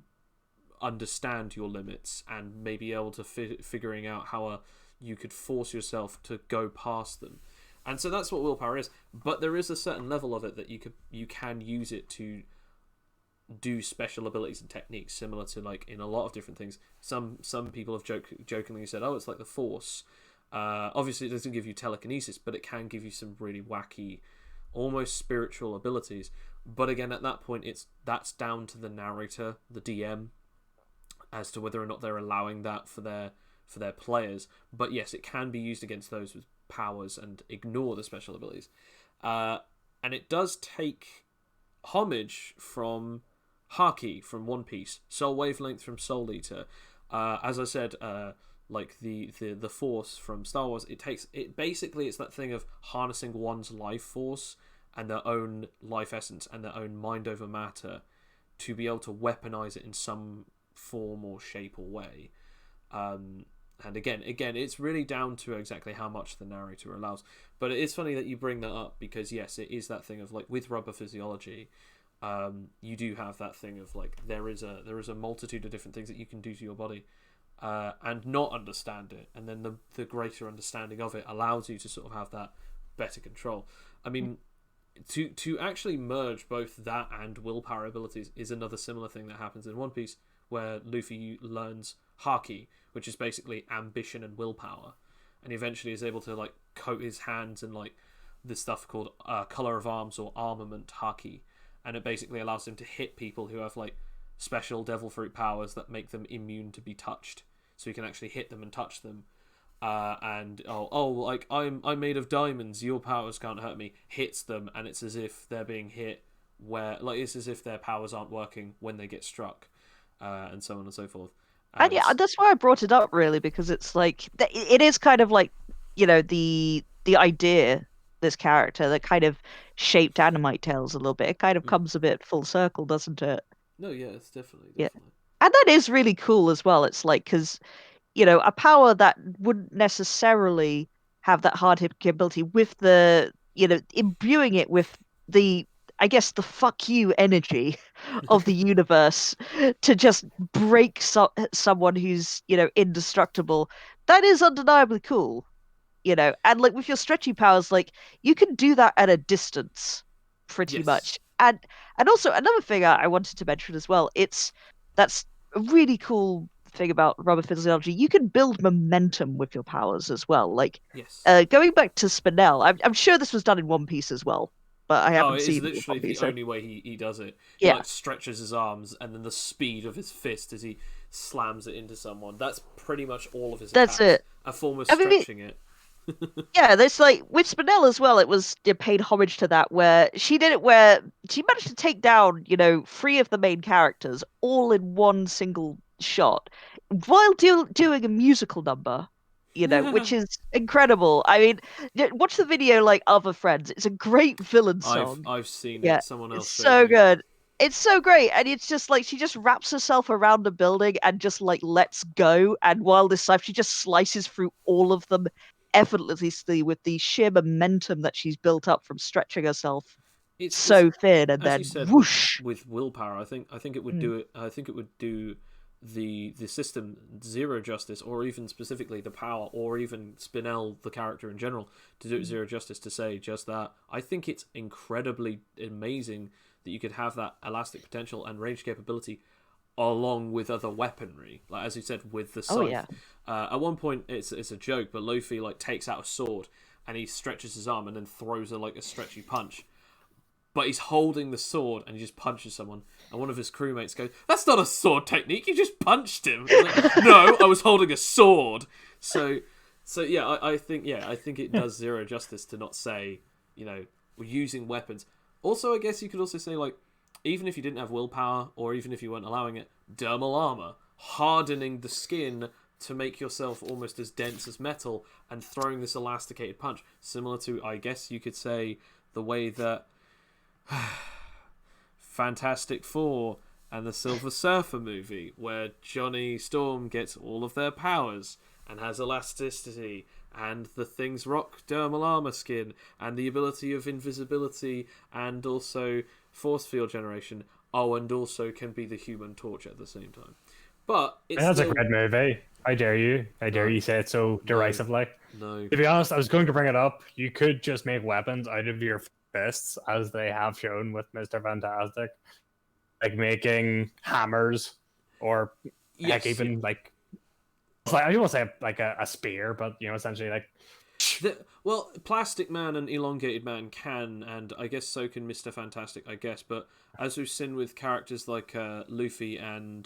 understand your limits and maybe able to figuring out how you could force yourself to go past them. And so that's what willpower is. But there is a certain level of it that you can use it to do special abilities and techniques, similar to like in a lot of different things. Some people have jokingly said, oh, it's like the Force. Obviously, it doesn't give you telekinesis, but it can give you some really wacky, almost spiritual abilities. But again, at that point, that's down to the narrator, the DM, as to whether or not they're allowing that for their players. But yes, it can be used against those with powers and ignore the special abilities. And it does take homage from Haki from One Piece, Soul Wavelength from Soul Eater. As I said, like the Force from Star Wars, it's that thing of harnessing one's life force and their own life essence and their own mind over matter to be able to weaponize it in some form or shape or way. And again, it's really down to exactly how much the narrator allows. But it is funny that you bring that up, because yes, it is that thing of like with rubber physiology, you do have that thing of like there is a multitude of different things that you can do to your body, and not understand it, and then the greater understanding of it allows you to sort of have that better control. I mean, to actually merge both that and willpower abilities is another similar thing that happens in One Piece, where Luffy learns Haki, which is basically ambition and willpower, and he eventually is able to like coat his hands in like this stuff called color of arms or armament Haki, and it basically allows him to hit people who have like special devil fruit powers that make them immune to be touched, so he can actually hit them and touch them. Like I'm made of diamonds, your powers can't hurt me, hits them, and it's as if they're being hit where like it's as if their powers aren't working when they get struck, and so on and so forth. And yeah, that's why I brought it up really, because it's like it is kind of like, the idea, this character that kind of shaped Animite Tales a little bit. It kind of comes a bit full circle, doesn't it? No, yeah, it's definitely. Yeah. And that is really cool as well. It's like, because a power that wouldn't necessarily have that hard hit capability, with the, imbuing it with the, I guess, the fuck you energy of the universe to just break someone who's, indestructible. That is undeniably cool. And like with your stretchy powers, like you can do that at a distance pretty Yes. much. And also another thing I wanted to mention as well, that's a really cool thing about rubber physiology. You can build momentum with your powers as well. Like Yes. going back to Spinel, I'm sure this was done in One Piece as well, but I Oh, haven't it is seen it in literally One the Piece. So only way he does it. He yeah. like stretches his arms, and then the speed of his fist as he slams it into someone. That's pretty much all of his That's attacks. it. A form of I mean, stretching it. yeah, there's like with Spinel as well. It paid homage to that, where she did it, where she managed to take down, three of the main characters all in one single shot, while doing a musical number, which is incredible. I mean, watch the video like Other Friends. It's a great villain song. I've seen Yeah, it. Someone else it's showed so me. good. It's so great, and it's just like she just wraps herself around the building and just like lets go. And while this life, she just slices through all of them effortlessly with the sheer momentum that she's built up from stretching herself It's so thin, and as you then said whoosh. with willpower. I think it would Mm. do it. I think it would do the system zero justice, or even specifically the power, or even Spinel the character in general, to do it zero justice. To say just that, I think it's incredibly amazing that you could have that elastic potential and range capability along with other weaponry, like as you said with the Oh scythe. yeah. At one point, it's a joke, but Luffy like takes out a sword and he stretches his arm and then throws a stretchy punch. But he's holding the sword and he just punches someone, and one of his crewmates goes, "That's not a sword technique. You just punched him." He's like, "No, I was holding a sword." So yeah, I think it does zero justice to not say, we're using weapons. Also, I guess you could also say, like, even if you didn't have willpower, or even if you weren't allowing it, dermal armor, hardening the skin to make yourself almost as dense as metal, and throwing this elasticated punch, similar to, I guess you could say, the way that Fantastic Four and the Silver Surfer movie, where Johnny Storm gets all of their powers and has elasticity, and the Things Rock dermal armor skin, and the ability of invisibility, and also force field generation. Oh, and also can be the Human Torch at the same time. But it's That's still... a great movie. I dare you. I dare you say it so derisively. No. To be honest, I was going to bring it up. You could just make weapons out of your fists, as they have shown with Mr. Fantastic. Like making hammers, or heck, Yes, even like I don't want to say like a spear, but essentially like Well, Plastic Man and Elongated Man can, and I guess so can Mr. Fantastic, I guess, but as we've seen with characters like Luffy and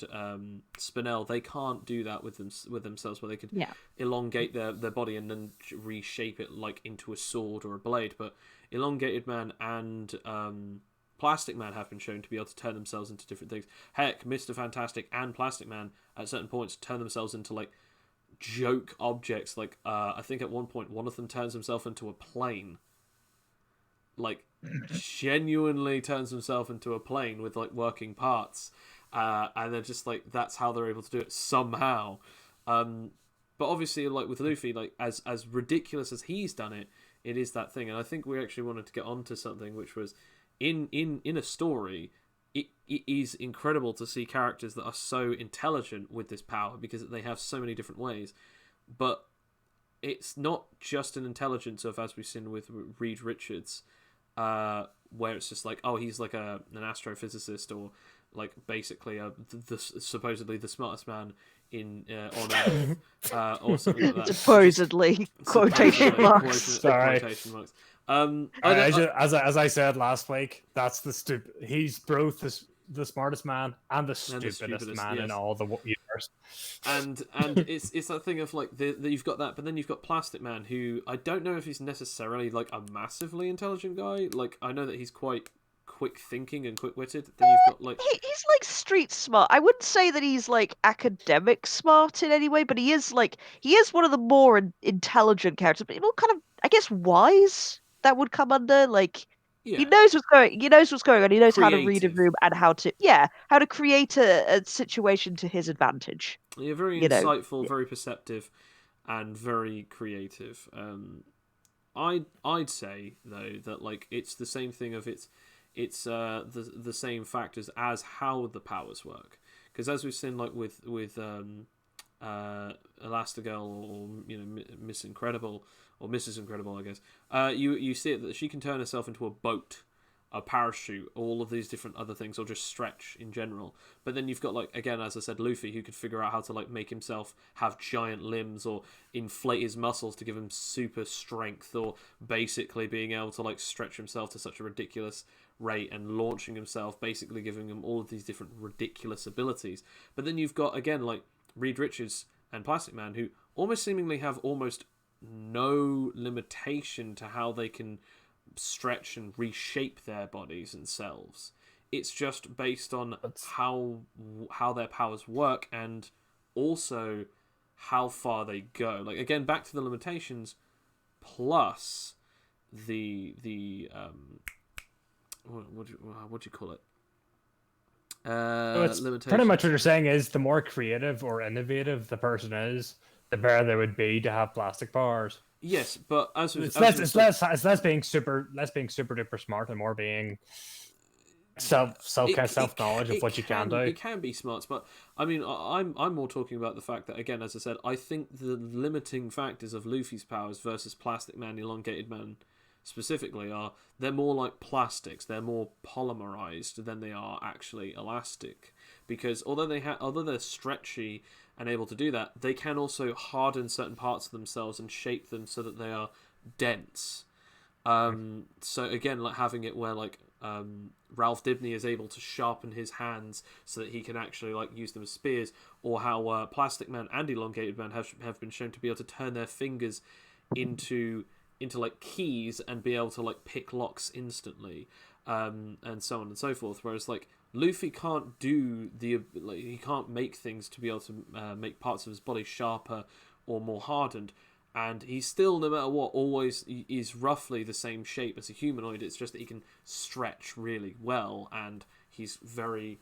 Spinel, they can't do that with themselves, where they can elongate their body and then reshape it like into a sword or a blade. But Elongated Man and Plastic Man have been shown to be able to turn themselves into different things. Heck, Mr. Fantastic and Plastic Man at certain points turn themselves into like joke objects. Like I think at one point one of them turns himself into a plane, like genuinely turns himself into a plane with like working parts, and they're just like, that's how they're able to do it somehow. But obviously, like with Luffy, like as ridiculous as he's done it, it is that thing. And I think we actually wanted to get onto something, which was in a story, it is incredible to see characters that are so intelligent with this power, because they have so many different ways. But it's not just an intelligence of, as we've seen with Reed Richards, where it's just like, oh, he's like an astrophysicist, or like basically supposedly the smartest man on Earth, or something like that. Supposedly, quotation marks. Sorry. Quotation marks. as I said last week, that's he's both the smartest man and the stupidest man yes. in all the universe. And it's that thing of like you've got that, but then you've got Plastic Man, who I don't know if he's necessarily like a massively intelligent guy. Like I know that he's quite quick thinking and quick witted. Then you've got like He's like street smart. I wouldn't say that he's like academic smart in any way, but he is one of the more intelligent characters. But kind of, I guess, wise. That would come under like he knows what's going. He knows what's going on. He knows how to read a room and how to create a situation to his advantage. Yeah, very insightful, very perceptive, and very creative. I'd say though that like it's the same thing of it's the same factors as how the powers work, because as we've seen like with Elastigirl, or Miss Incredible, or Mrs. Incredible, I guess, you see it that she can turn herself into a boat, a parachute, all of these different other things, or just stretch in general. But then you've got, like, again, as I said, Luffy, who could figure out how to like make himself have giant limbs, or inflate his muscles to give him super strength, or basically being able to like stretch himself to such a ridiculous rate and launching himself, basically giving him all of these different ridiculous abilities. But then you've got, again, like Reed Richards and Plastic Man, who almost seemingly have almost no limitation to how they can stretch and reshape their bodies and selves. It's just based on how their powers work, and also how far they go. Like, again, back to the limitations, plus the what do you call it? Limitations. Pretty much what you're saying is the more creative or innovative the person is, the better they would be to have plastic powers. Yes, but it's less being super duper smart and more being self knowledge of what you can do. It can be smart, but I mean, I'm more talking about the fact that, again, as I said, I think the limiting factors of Luffy's powers versus Plastic Man, Elongated Man specifically, are they're more like plastics. They're more polymerized than they are actually elastic. Because although they're stretchy and able to do that, they can also harden certain parts of themselves and shape them so that they are dense. So again, like having it where like Ralph Dibny is able to sharpen his hands so that he can actually like use them as spears, or how Plastic Man and Elongated Man have been shown to be able to turn their fingers into like keys and be able to like pick locks instantly, and so on and so forth. Whereas like Luffy can't do he can't make things to be able to make parts of his body sharper or more hardened. And he's still, no matter what, always is roughly the same shape as a humanoid. It's just that he can stretch really well, and he's very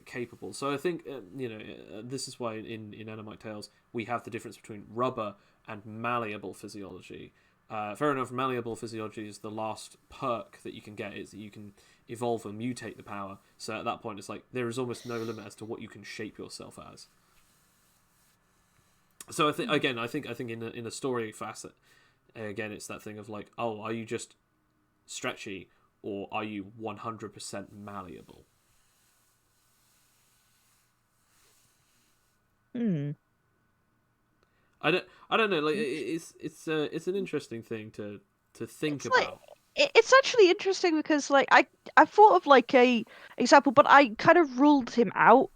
capable. So I think, this is why in Animite Tales we have the difference between rubber and malleable physiology. Fair enough, malleable physiology is the last perk that you can get, is that you can evolve and mutate the power. So at that point, it's like there is almost no limit as to what you can shape yourself as. So I think in a story facet, again, it's that thing of like, oh, are you just stretchy or are you 100% malleable? I don't know. Like it's an interesting thing to think about. Like, it's actually interesting because like I thought of like a example, but I kind of ruled him out,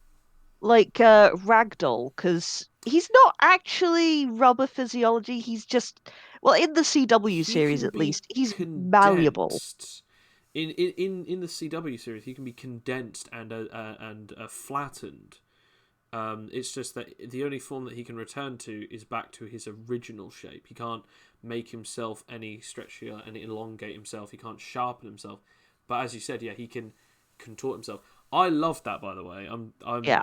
like Ragdoll, because he's not actually rubber physiology. He's just, well, in the CW series at least, he's malleable. In the CW series, he can be condensed and flattened. It's just that the only form that he can return to is back to his original shape. He can't make himself any stretchier and elongate himself. He can't sharpen himself. But as you said, yeah, he can contort himself. I love that, by the way.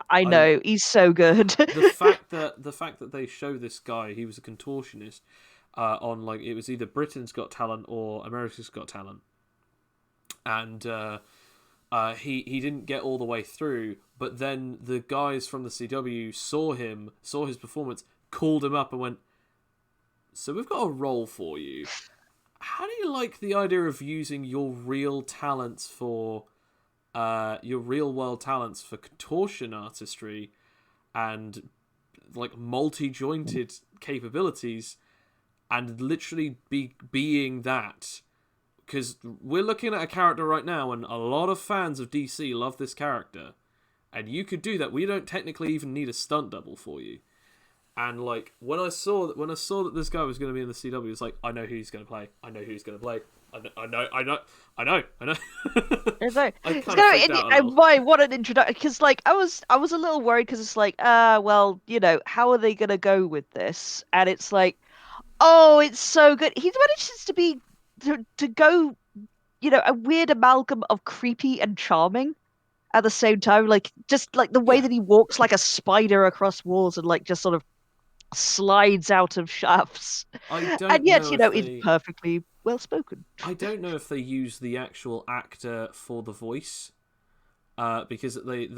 I know, he's so good. the fact that they show this guy, he was a contortionist, on like it was either Britain's Got Talent or America's Got Talent, and he didn't get all the way through. But then the guys from the CW saw his performance, called him up, and went, "So we've got a role for you. How do you like the idea of using your real talents for?" Your real world talents for contortion artistry and like multi-jointed capabilities, and literally being that, because we're looking at a character right now and a lot of fans of DC love this character, and you could do that. We don't technically even need a stunt double for you. And like when I saw that this guy was going to be in the CW, it's like, I know who he's going to play. I know. It's what an introduction! Because like I was a little worried because it's like, well, how are they gonna go with this? And it's like, oh, it's so good. He manages to go, a weird amalgam of creepy and charming at the same time. Like just like the way that he walks like a spider across walls and like just sort of slides out of shafts, and yet is perfectly well spoken. I don't know if they use the actual actor for the voice, because they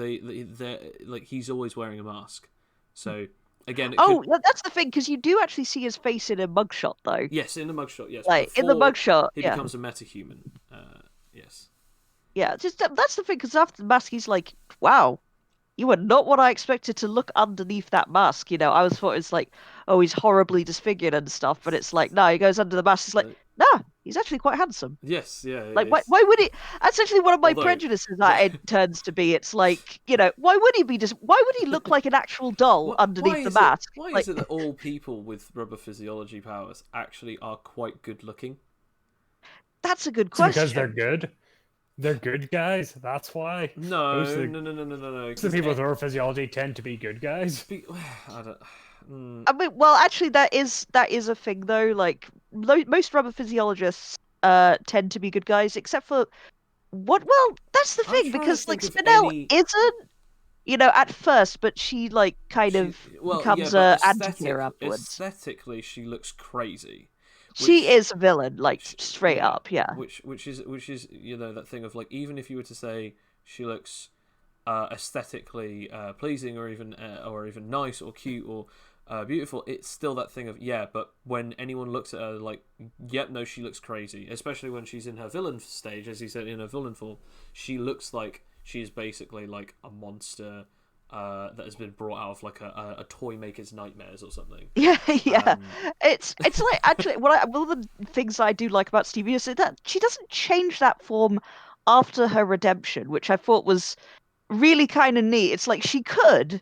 like he's always wearing a mask. So again, that's the thing, because you do actually see his face in a mugshot, though. Yes, in the mugshot. Yes, like in the mugshot, he becomes a metahuman. Yes. Yeah, just that's the thing, because after the mask, he's like, wow. You are not what I expected to look underneath that mask. I was thought it's like, oh, he's horribly disfigured and stuff, but it's like, no, he goes under the mask. It's like, nah, He's actually quite handsome. Yes, yeah. Like, why would he? That's actually one of my Although- prejudices that it turns to be. It's like, why would he be why would he look like an actual doll underneath the mask? Why Like, is it that all people with rubber physiology powers actually are quite good looking? that's a good It's question. because they're good. They're good guys. That's why. No. Most of the people with rubber physiology tend to be good guys. I don't. I mean, well, actually, that is a thing though. Like, most rubber physiologists tend to be good guys, except for what? Well, that's the I'm thing, trying to because like think of Spinel any- isn't, at first, but she like kind of becomes a anti-hero afterwards. Aesthetically, she looks crazy. She is a villain, like straight yeah, up, yeah. Which is that thing of like, even if you were to say she looks aesthetically pleasing or even nice or cute or beautiful, it's still that thing of but when anyone looks at her, like, yep, no, she looks crazy, especially when she's in her villain stage, as you said, in her villain form. She looks like she's basically like a monster that has been brought out of like a toy maker's nightmares or something. Yeah. It's like, actually, one of the things I do like about Stevie is that she doesn't change that form after her redemption, which I thought was really kind of neat. It's like she could,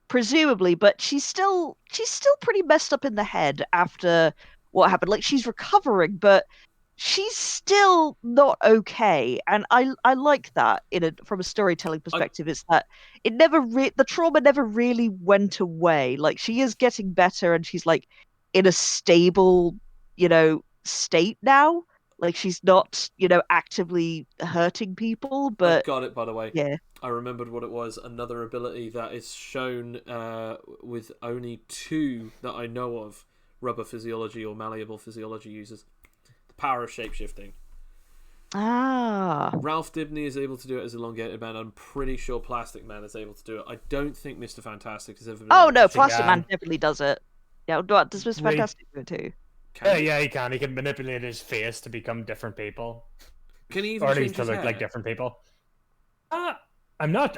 presumably, but she's still pretty messed up in the head after what happened. Like, she's recovering, but she's still not okay, and I like that from a storytelling perspective. It's that the trauma never really went away. Like, she is getting better, and she's like in a stable, state now. Like, she's not, actively hurting people, I but got it, by the way. yeah. I remembered what it was. Another ability that is shown with only 2 that I know of rubber physiology or malleable physiology users. The power of shapeshifting. Ah. Ralph Dibny is able to do it as Elongated Man. I'm pretty sure Plastic Man is able to do it. I don't think Mr. Fantastic has ever been Oh able no, to Plastic Yeah. Man definitely does it. Yeah, what does Mr. Wait. Fantastic do it too? Yeah, he can. He can manipulate his face to become different people, Can he even or at change least to his look hair? like different people. I'm not.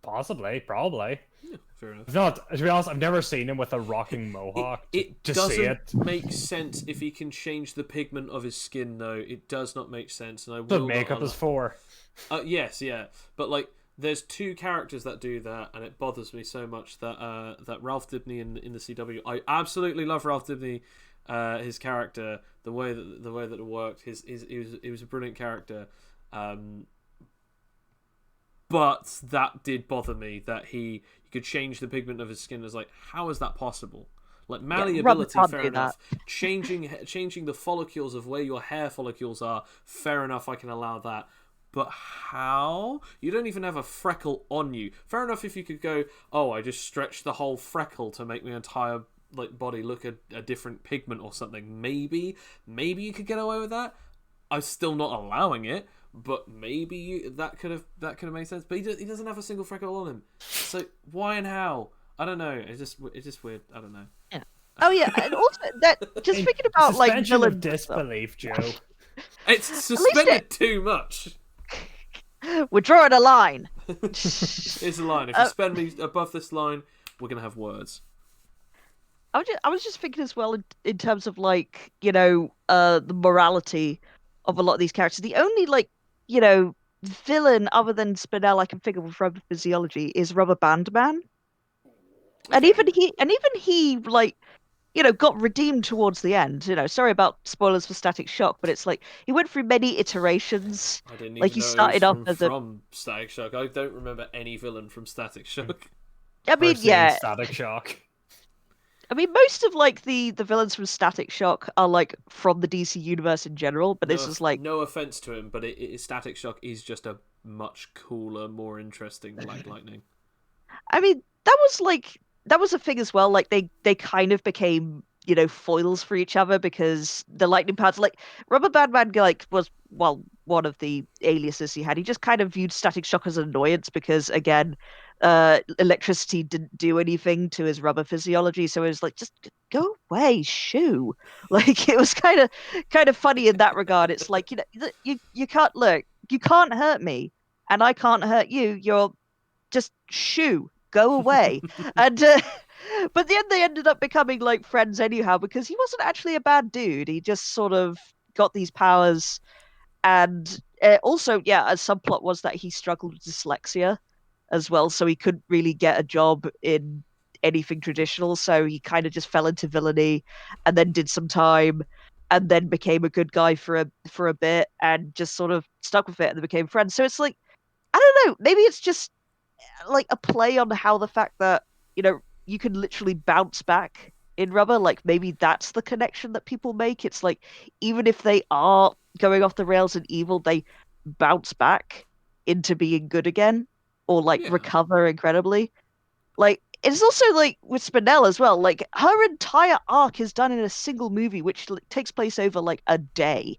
Possibly, probably. Yeah, fair enough. It's not. To be honest, I've never seen him with a rocking mohawk. It to doesn't see it. make sense if he can change the pigment of his skin, though. It does not make sense, and I That's what will makeup not is for. Yes, yeah, but like, there's 2 characters that do that, and it bothers me so much that that Ralph Dibny in the CW. I absolutely love Ralph Dibny, his character, the way that it worked. He was a brilliant character, but that did bother me that he could change the pigment of his skin. I was like, how is that possible? Like, malleability, can't fair do enough. Changing the follicles of where your hair follicles are, fair enough, I can allow that. But how? You don't even have a freckle on you. Fair enough if you could go, oh, I just stretched the whole freckle to make my entire body look a different pigment or something. Maybe you could get away with that. I'm still not allowing it, but maybe that could have made sense. But he doesn't have a single freckle on him. So why and how? I don't know. It's just weird. I don't know. Yeah. Oh yeah, and also that just thinking about like Suspension villain of disbelief, Joe. It's suspended too much. We're drawing a line. Here's the line. If you spend me above this line, we're gonna have words. I was just thinking as well in terms of like, the morality of a lot of these characters. The only like, villain other than Spinel I can think of with rubber physiology is Rubber Band Man. And even he like, got redeemed towards the end. Sorry about spoilers for Static Shock, but it's like he went through many iterations. I didn't even Like, he know started it off was as from Static Shock. I don't remember any villain from Static Shock. I mean, First scene, yeah. Static Shock. I mean, most of like the villains from Static Shock are like from the DC universe in general, but this is like, no offense to him, but Static Shock is just a much cooler, more interesting Black Lightning. I mean, that was a thing as well. Like, they kind of became, foils for each other because the lightning powers, like Rubber Band Man, like, was, well, one of the aliases he had. He just kind of viewed Static Shock as an annoyance because, again, electricity didn't do anything to his rubber physiology, so it was like, just go away, shoo. Like, it was kind of funny in that regard. It's like, you can't look, you can't hurt me, and I can't hurt you. You're just shoo, go away. And but then they ended up becoming like friends anyhow because he wasn't actually a bad dude. He just sort of got these powers, and also, yeah, a subplot was that he struggled with dyslexia as well, so he couldn't really get a job in anything traditional. So he kind of just fell into villainy, and then did some time, and then became a good guy for a bit, and just sort of stuck with it, and then became friends. So it's like, I don't know, maybe it's just like a play on how the fact that you can literally bounce back in rubber. Like maybe that's the connection that people make. It's like even if they are going off the rails and evil, they bounce back into being good again, or like Yeah. recover incredibly. Like it's also like with Spinel as well. Like her entire arc is done in a single movie, which takes place over like a day.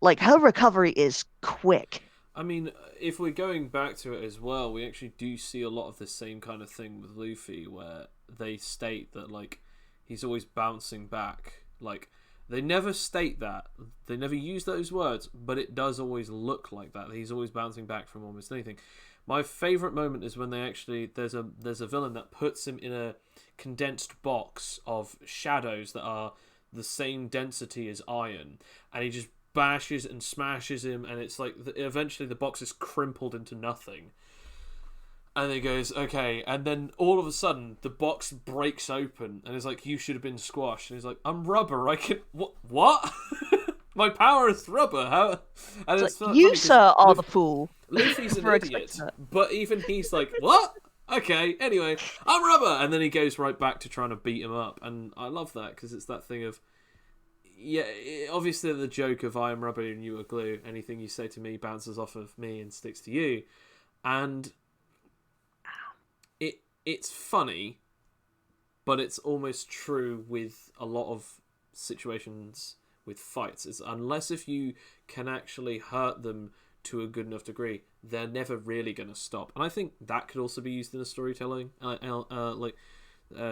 Like her recovery is quick. I mean, if we're going back to it as well, we actually do see a lot of the same kind of thing with Luffy, where they state that, like, he's always bouncing back. Like, they never state that. They never use those words, but it does always look like that. He's always bouncing back from almost anything. My favourite moment is when they actually... There's a villain that puts him in a condensed box of shadows that are the same density as iron, and he just bashes and smashes him, and it's like eventually the box is crumpled into nothing, and he goes, okay, and then all of a sudden the box breaks open, and it's like, you should have been squashed, and he's like, I'm rubber, I can... what? My power is rubber, how? And it's like, you sir are the fool. Luffy's an idiot, but even he's like, what? Okay, anyway, I'm rubber, and then he goes right back to trying to beat him up, and I love that, because it's that thing of, yeah, obviously the joke of I am rubber and you are glue. Anything you say to me bounces off of me and sticks to you. And it's funny, but it's almost true with a lot of situations with fights. It's unless if you can actually hurt them to a good enough degree, they're never really going to stop. And I think that could also be used in a storytelling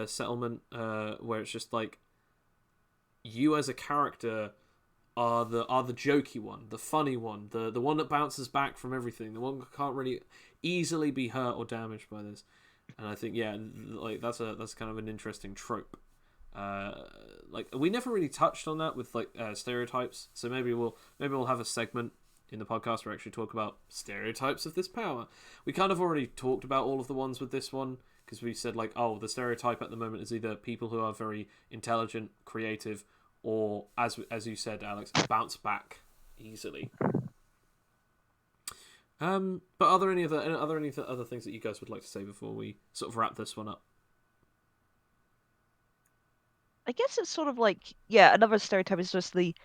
settlement, where it's just like, you as a character are the jokey one, the funny one, the one that bounces back from everything, the one that can't really easily be hurt or damaged by this. And I think, yeah, like that's kind of an interesting trope. Like we never really touched on that with like stereotypes, so maybe we'll have a segment in the podcast where we actually talk about stereotypes of this power. We kind of already talked about all of the ones with this one, because we said, like, oh, the stereotype at the moment is either people who are very intelligent, creative, or, as you said, Alex, bounce back easily. But are there any other things that you guys would like to say before we sort of wrap this one up? I guess it's sort of like, yeah, another stereotype is just the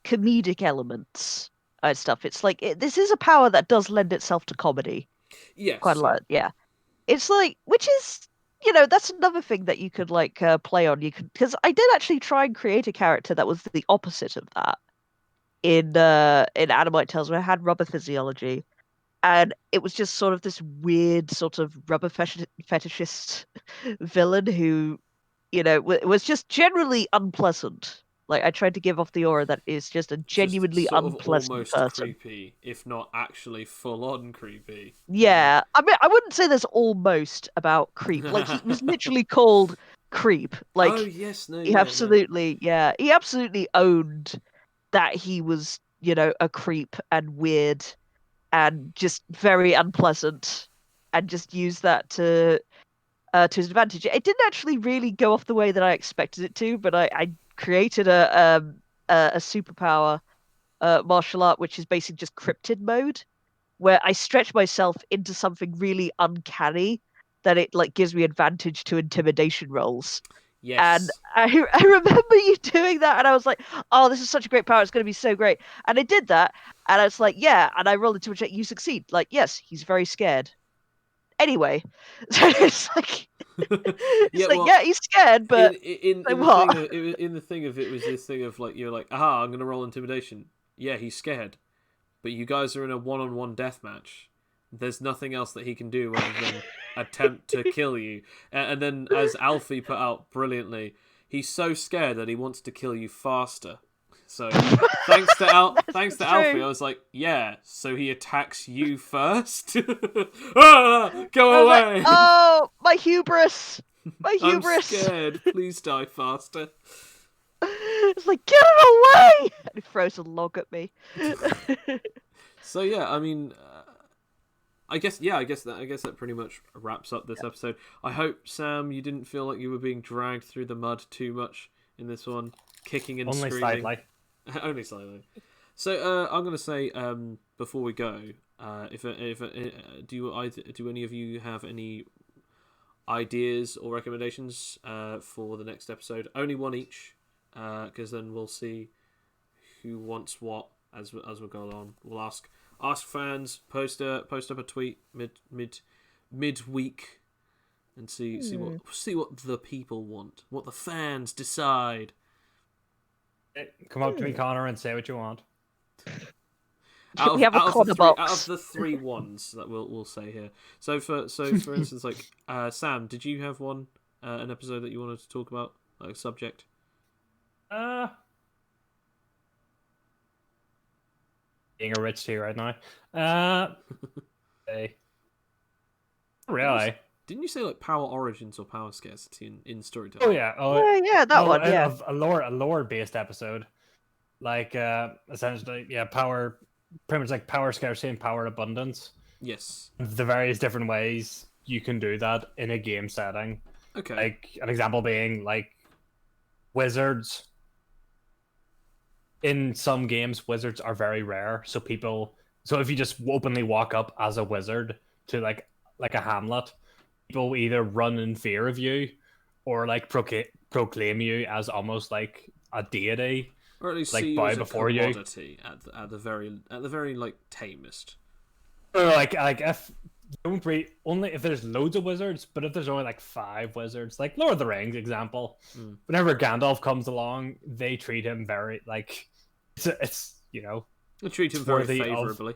comedic elements and stuff. It's like, this is a power that does lend itself to comedy. Yes. Quite a lot, yeah. It's like, which is, that's another thing that you could like play on. You could, because I did actually try and create a character that was the opposite of that in Animite Tales, where I had rubber physiology, and it was just sort of this weird sort of rubber fetishist villain who, was just generally unpleasant. Like I tried to give off the aura that is just a genuinely just sort unpleasant of almost person. Creepy, if not actually full on creepy. Yeah, I mean, I wouldn't say there's almost about creep. Like he was literally called Creep. Like oh yes, no, he yeah, absolutely, yeah, he absolutely owned that he was, a creep and weird and just very unpleasant, and just used that to his advantage. It didn't actually really go off the way that I expected it to, but I created a superpower martial art, which is basically just cryptid mode, where I stretch myself into something really uncanny that it like gives me advantage to intimidation rolls. And yes. I remember you doing that, and I was like, "Oh, this is such a great power! It's going to be so great!" And I did that, and I was like, "Yeah!" And I rolled into a check. You succeed. Like, yes, he's very scared. Anyway, so it's like, Yeah, well, yeah, he's scared, but in like, the what? thing of, in the thing of it was this thing of like, you're like, aha, I'm gonna roll intimidation. Yeah, he's scared, but you guys are in a one-on-one death match. There's nothing else that he can do other than attempt to kill you. And then, as Alfie put out brilliantly, he's so scared that he wants to kill you faster. So thanks to Alfie, I was like, yeah. So he attacks you first. Go away! Like, oh, my hubris! My hubris! I'm scared. Please die faster. It's like, get it away! And he throws a log at me. So yeah, I mean, I guess that pretty much wraps up this episode. I hope, Sam, you didn't feel like you were being dragged through the mud too much in this one, kicking and Only screaming. slightly. Only slightly. So I'm gonna say before we go, do any of you have any ideas or recommendations for the next episode? Only one each, because then we'll see who wants what as we go along. We'll ask fans, post up a tweet midweek, and see what the people want, what the fans decide. Come up to me, Connor, and say what you want. We have a corner box. Out of the three ones that we'll say here. So for instance, like Sam, did you have an episode that you wanted to talk about, like a subject? Being a rich tea right now. Hey. Really? Didn't you say like power origins or power scarcity in storytelling? Oh yeah. That one. Yeah. A lore based episode, like essentially, yeah, power, pretty much like power scarcity and power abundance. Yes. The various different ways you can do that in a game setting. Okay. Like an example being like wizards. In some games, wizards are very rare, so if you just openly walk up as a wizard to like a hamlet, people either run in fear of you, or like proclaim you as almost like a deity, or at least like see you bow as before a you. commodity at the very like tamest. Or like if don't read only if there's loads of wizards, but if there's only like 5 wizards, like Lord of the Rings example, whenever Gandalf comes along, they treat him very like it's you know They treat him very favorably.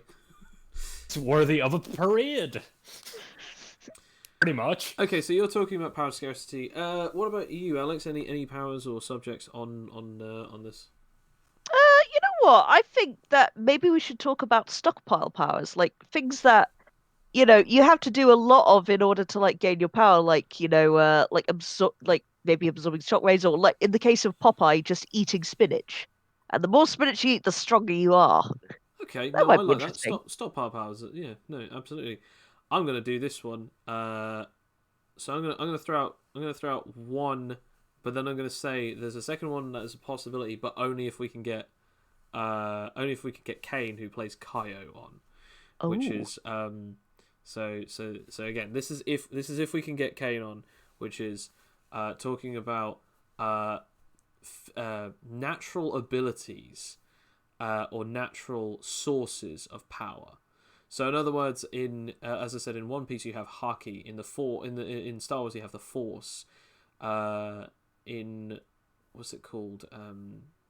It's worthy of a parade. Pretty much. Okay, so you're talking about power scarcity. What about you, Alex? Any powers or subjects on this? You know what? I think that maybe we should talk about stockpile powers, like things that you have to do a lot of in order to like gain your power, like like maybe absorbing shockwaves, or like in the case of Popeye, just eating spinach. And the more spinach you eat, the stronger you are. Okay, That no, I might be like that. interesting. Stop power powers. Yeah, no, absolutely. I'm gonna do this one. So I'm gonna throw out one, but then I'm gonna say there's a second one that is a possibility, but only if we can get Kane, who plays Kaio, on, which Oh. is so again, this is if we can get Kane on, which is talking about natural abilities or natural sources of power. So in other words, in as I said, in One Piece you have Haki. In Star Wars you have the Force. In what's it called?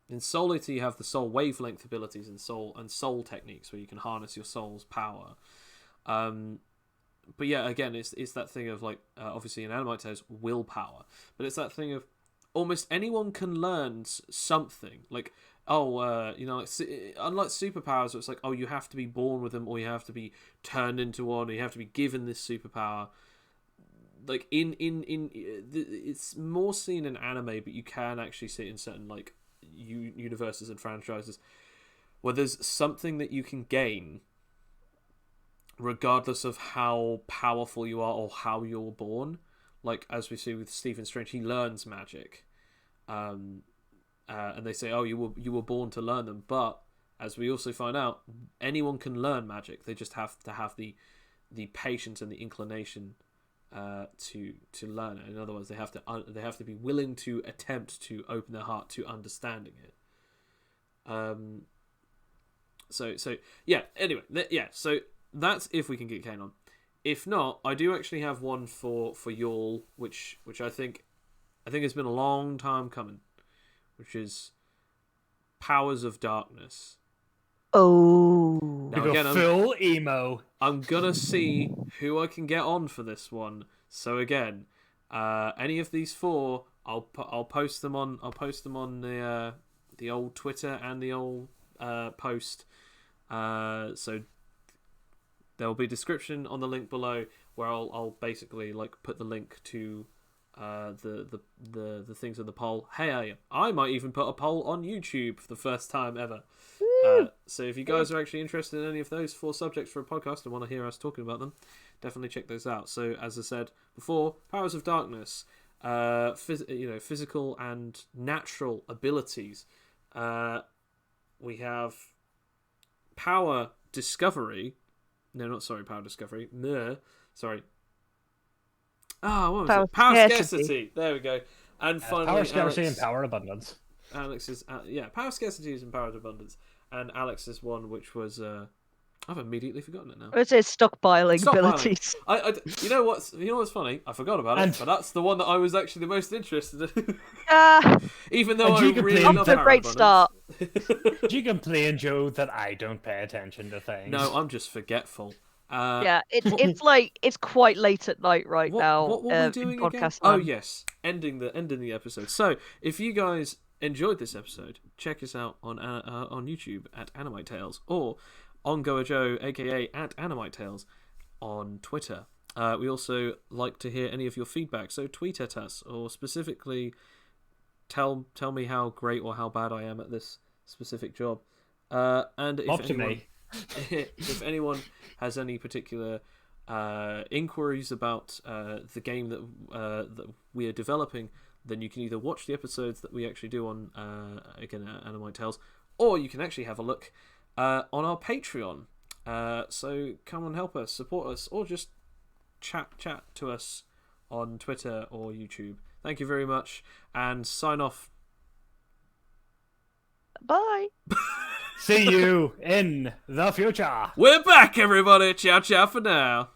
In Soul Eater you have the soul wavelength abilities and soul techniques where you can harness your soul's power. But yeah, again, it's that thing of like obviously in Animite there's willpower, but it's that thing of almost anyone can learn something. Like unlike superpowers, it's like you have to be born with them, or you have to be turned into one, or you have to be given this superpower. Like it's more seen in anime, but you can actually see it in certain like universes and franchises where there's something that you can gain regardless of how powerful you are or how you're born. Like as we see with Stephen Strange, he learns magic, and they say, "Oh, you were born to learn them." But as we also find out, anyone can learn magic. They just have to have the patience and the inclination to learn it. In other words, they have to be willing to attempt to open their heart to understanding it. So yeah. Anyway, so that's if we can get Kane on. If not, I do actually have one for y'all, which I think has been a long time coming, which is Powers of Darkness. Oh. Now, You again, go full emo. I'm gonna see who I can get on for this one. So again, any of these 4, I'll post them on the old Twitter and the old post. So there'll be a description on the link below where I'll basically like put the link to the things in the poll. Hey, I might even put a poll on YouTube for the first time ever. So if you guys are actually interested in any of those 4 subjects for a podcast and want to hear us talking about them, definitely check those out. So as I said before, powers of darkness, physical and natural abilities. We have power discovery. No, not sorry, power discovery. No, sorry. What was it? Power scarcity. There we go. And finally, power scarcity Alex, and power abundance. Alex's power scarcity and power abundance. And Alex's one, which was I've immediately forgotten it now. It's stockpiling abilities. You know what's funny? I forgot about it, but that's the one that I was actually the most interested in. Even though I really love a great start. You complain, Joe, that I don't pay attention to things. No, I'm just forgetful. It's quite late at night now. What were we doing again? Oh yes, ending the episode. So if you guys enjoyed this episode, check us out on YouTube at Animite Tales or on Goa Joe, aka at Animite Tales, on Twitter. We also like to hear any of your feedback, so tweet at us or specifically tell me how great or how bad I am at this specific job. And if anyone has any particular inquiries about the game that we are developing, then you can either watch the episodes that we actually do on Animite Tales, or you can actually have a look on our Patreon. So come and help us, support us, or just chat to us on Twitter or YouTube. Thank you very much, and sign off. Bye. See you in the future. We're back, everybody. Ciao for now.